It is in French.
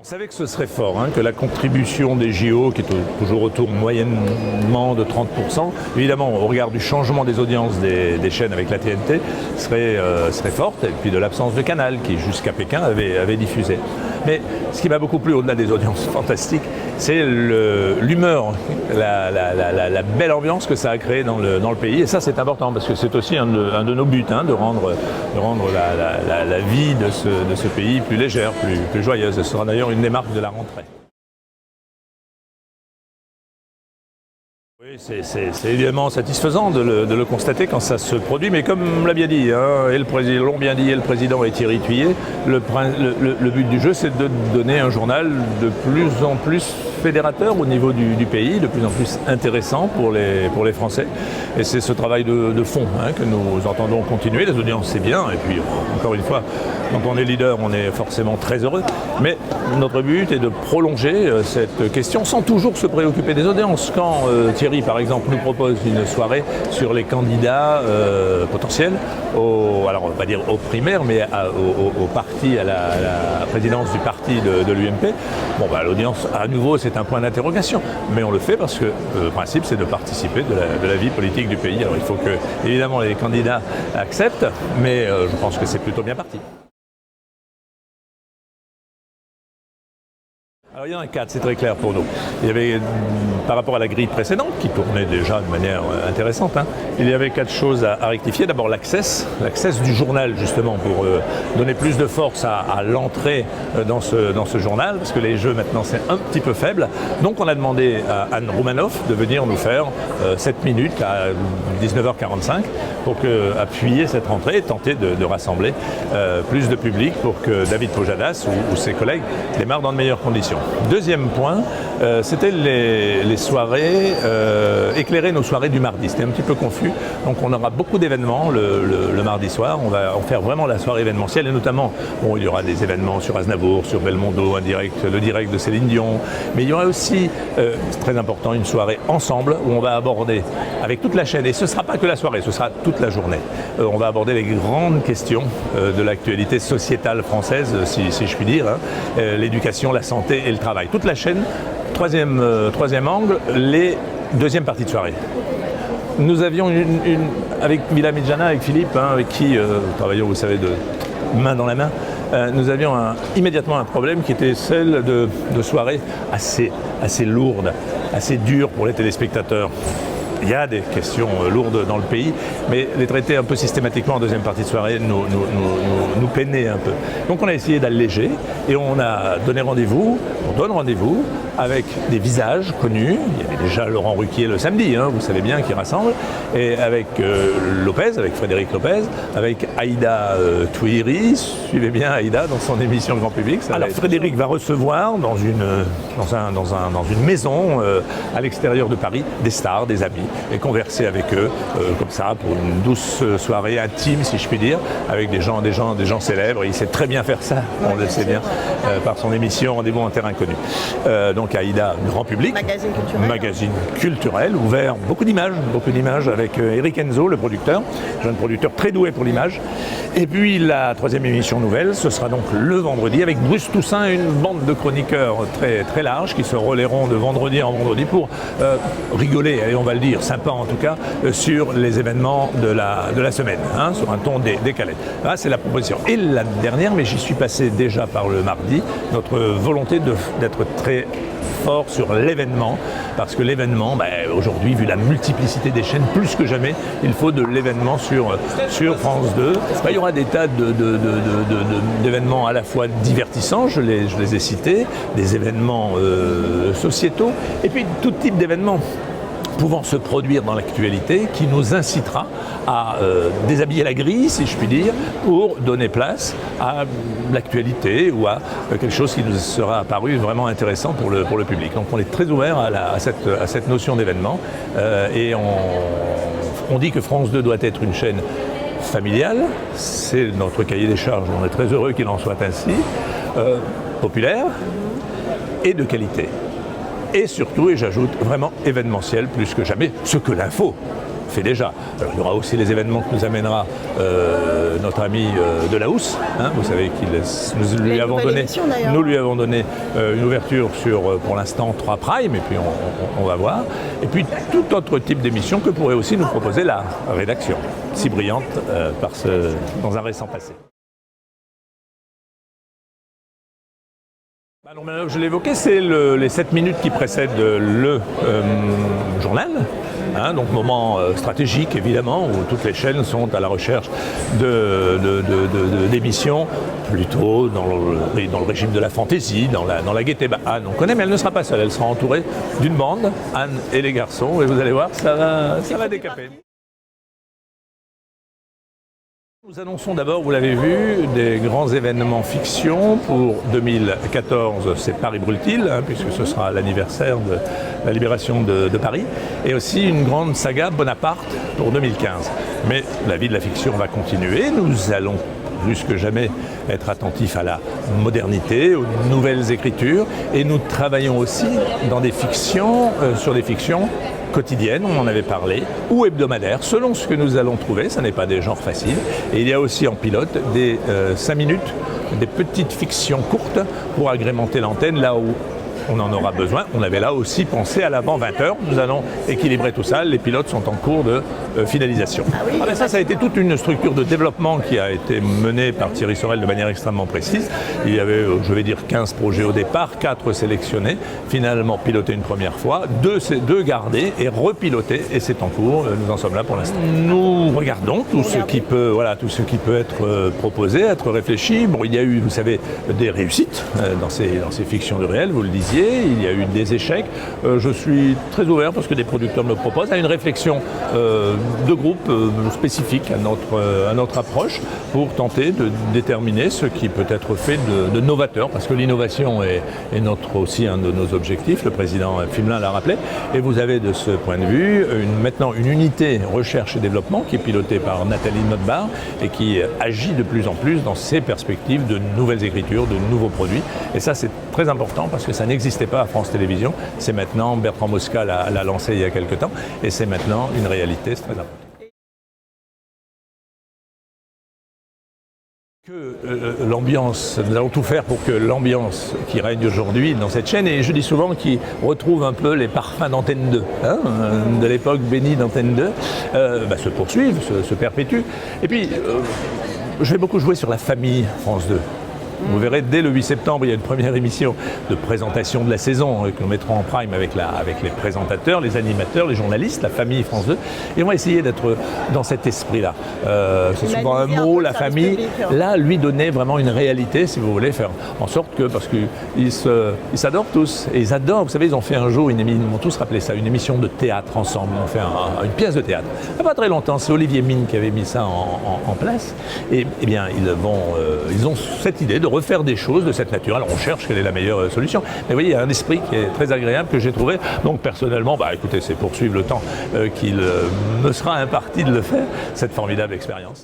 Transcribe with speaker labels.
Speaker 1: On savait que ce serait fort, que la contribution des JO, qui est toujours autour moyennement de 30%, évidemment au regard du changement des audiences des chaînes avec la TNT, serait forte, et puis de l'absence de Canal, qui jusqu'à Pékin avait diffusé. Mais ce qui m'a beaucoup plu au-delà des audiences fantastiques, c'est l'humeur, la belle ambiance que ça a créé dans le pays. Et ça, c'est important, parce que c'est aussi un de nos buts, de rendre la vie de ce pays plus légère, plus joyeuse. Ce sera d'ailleurs une des marques de la rentrée. Oui, c'est évidemment satisfaisant de le constater quand ça se produit, mais comme l'a bien dit, et l'ont bien dit, et le président et Thierry Thuillier, le but du jeu, c'est de donner un journal de plus en plus fédérateur au niveau du pays, de plus en plus intéressant pour les Français. Et c'est ce travail de fond que nous entendons continuer. Les audiences, c'est bien, et puis encore une fois, quand on est leader, on est forcément très heureux. Mais notre but est de prolonger cette question sans toujours se préoccuper des audiences. Quand Thierry, par exemple, nous propose une soirée sur les candidats potentiels, alors on va pas dire aux primaires, mais au parti, à la présidence du parti de l'UMP, l'audience, à nouveau, c'est un point d'interrogation. Mais on le fait parce que le principe, c'est de participer de la vie politique du pays. Alors il faut que, évidemment, les candidats acceptent, mais je pense que c'est plutôt bien parti. Alors il y en a 4, c'est très clair pour nous. Il y avait, par rapport à la grille précédente, qui tournait déjà de manière intéressante, il y avait 4 choses à rectifier. D'abord l'access du journal, justement, pour donner plus de force à l'entrée dans ce journal, parce que les jeux maintenant c'est un petit peu faible. Donc on a demandé à Anne Roumanoff de venir nous faire 7 minutes à 19h45 pour appuyer cette rentrée et tenter de rassembler plus de public pour que David Pojadas ou ses collègues démarrent dans de meilleures conditions. Deuxième point, c'était les soirées, éclairer nos soirées du mardi. C'était un petit peu confus, donc on aura beaucoup d'événements le mardi soir. On va en faire vraiment la soirée événementielle, et notamment, il y aura des événements sur Aznavour, sur Belmondo, le direct de Céline Dion, mais il y aura aussi, c'est très important, une soirée ensemble où on va aborder avec toute la chaîne, et ce ne sera pas que la soirée, ce sera toute la journée. On va aborder les grandes questions de l'actualité sociétale française, si je puis dire, l'éducation, la santé et le travail. Toute la chaîne. Troisième angle, les deuxièmes parties de soirée. Nous avions avec Mila Midjana, avec Philippe, avec qui nous travaillons, vous savez, de main dans la main, nous avions immédiatement un problème qui était celle de soirées assez lourdes, assez dures pour les téléspectateurs. Il y a des questions lourdes dans le pays, mais les traiter un peu systématiquement en deuxième partie de soirée nous peinait un peu. Donc on a essayé d'alléger et on donne rendez-vous avec des visages connus. Il y avait déjà Laurent Ruquier le samedi, vous savez bien, qui rassemble, et avec Frédéric Lopez, avec Aïda Touiri, suivez bien Aïda dans son émission Grand Public. Alors Frédéric va recevoir dans une maison à l'extérieur de Paris des stars, des amis, et converser avec eux comme ça pour une douce soirée intime, si je puis dire, avec des gens célèbres. Il sait très bien faire ça, on le sait bien, par son émission Rendez-vous en terrain inconnu. Donc Aïda, grand public, magazine culturel, ouvert, beaucoup d'images avec Eric Enzo, le producteur, jeune producteur très doué pour l'image. Et puis la troisième émission nouvelle, ce sera donc le vendredi avec Bruce Toussaint et une bande de chroniqueurs très, très large qui se relaieront de vendredi en vendredi pour rigoler, et on va le dire, sympa en tout cas, sur les événements de la semaine, sur un ton décalé. Là, c'est la proposition. Et la dernière, mais j'y suis passé déjà par le mardi, notre volonté d'être très fort sur l'événement, parce que l'événement, aujourd'hui, vu la multiplicité des chaînes, plus que jamais, il faut de l'événement sur France 2. Il y aura des tas d'événements à la fois divertissants, je les ai cités, des événements sociétaux, et puis tout type d'événements pouvant se produire dans l'actualité, qui nous incitera à déshabiller la grille, si je puis dire, pour donner place à l'actualité ou à quelque chose qui nous sera apparu vraiment intéressant pour le public. Donc on est très ouvert à cette notion d'événement, et on dit que France 2 doit être une chaîne familiale, c'est notre cahier des charges, on est très heureux qu'il en soit ainsi, populaire et de qualité. Et surtout, et j'ajoute, vraiment événementiel plus que jamais, ce que l'info fait déjà. Alors, il y aura aussi les événements que nous amènera notre ami Delahousse. Hein, vous savez nous lui avons donné une ouverture sur, pour l'instant, 3 primes, et puis on va voir. Et puis tout autre type d'émission que pourrait aussi nous proposer la rédaction, si brillante dans un récent passé. Alors, je l'ai évoqué, c'est les 7 minutes qui précèdent le journal. Hein, donc moment stratégique évidemment, où toutes les chaînes sont à la recherche d'émissions plutôt dans le régime de la fantaisie, dans la gaieté. Anne, on connaît, mais elle ne sera pas seule, elle sera entourée d'une bande, Anne et les garçons, et vous allez voir, ça va décaper. Nous annonçons d'abord, vous l'avez vu, des grands événements fiction. Pour 2014, c'est Paris brûle-t-il, hein, puisque ce sera l'anniversaire de la libération de Paris, et aussi une grande saga Bonaparte pour 2015. Mais la vie de la fiction va continuer, nous allons plus que jamais être attentifs à la modernité, aux nouvelles écritures, et nous travaillons aussi dans des fictions, sur des fictions quotidienne, on en avait parlé, ou hebdomadaire, selon ce que nous allons trouver, ça n'est pas des genres faciles. Et il y a aussi en pilote des 5 minutes, des petites fictions courtes pour agrémenter l'antenne là où on en aura besoin. On avait là aussi pensé à l'avant 20h, nous allons équilibrer tout ça, les pilotes sont en cours de finalisation. Ça a été toute une structure de développement qui a été menée par Thierry Sorel de manière extrêmement précise. Il y avait, je vais dire, 15 projets au départ, 4 sélectionnés, finalement pilotés une première fois, 2 gardés et repilotés, et c'est en cours, nous en sommes là pour l'instant. Nous regardons tout ce qui peut être proposé, être réfléchi. Bon, il y a eu, vous savez, des réussites dans ces fictions de réel, vous le disiez. Il y a eu des échecs. Je suis très ouvert parce que des producteurs me le proposent à une réflexion de groupe spécifique à notre approche pour tenter de déterminer ce qui peut être fait de novateur, parce que l'innovation est aussi un de nos objectifs. Le président Fimelin l'a rappelé. Et vous avez de ce point de vue maintenant une unité recherche et développement qui est pilotée par Nathalie Notbar et qui agit de plus en plus dans ces perspectives de nouvelles écritures, de nouveaux produits. Et ça, c'est très important parce que ça n'existait pas à France Télévisions. C'est maintenant, Bertrand Mosca l'a lancé il y a quelque temps, et c'est maintenant une réalité, c'est très important. L'ambiance, nous allons tout faire pour que l'ambiance qui règne aujourd'hui dans cette chaîne, et je dis souvent qu'il retrouve un peu les parfums d'Antenne 2, hein, de l'époque bénie d'Antenne 2, se poursuivent, se perpétuent. Et puis, je vais beaucoup jouer sur la famille France 2. Vous verrez, dès le 8 septembre, il y a une première émission de présentation de la saison que nous mettrons en prime avec les présentateurs, les animateurs, les journalistes, la famille France 2. Et on va essayer d'être dans cet esprit-là. C'est souvent un mot, la famille. Là, lui donner vraiment une réalité, si vous voulez, faire en sorte que, parce qu'ils s'adorent tous. Et ils adorent, vous savez, ils ont fait un jour, ils m'ont tous rappelé ça, une émission de théâtre ensemble. Ils ont fait une pièce de théâtre. Il n'y a pas très longtemps, c'est Olivier Mine qui avait mis ça en place. Et bien, ils ont cette idée de refaire des choses de cette nature. Alors on cherche quelle est la meilleure solution. Mais vous voyez, il y a un esprit qui est très agréable que j'ai trouvé. Donc personnellement, écoutez, c'est poursuivre le temps qu'il me sera imparti de le faire, cette formidable expérience.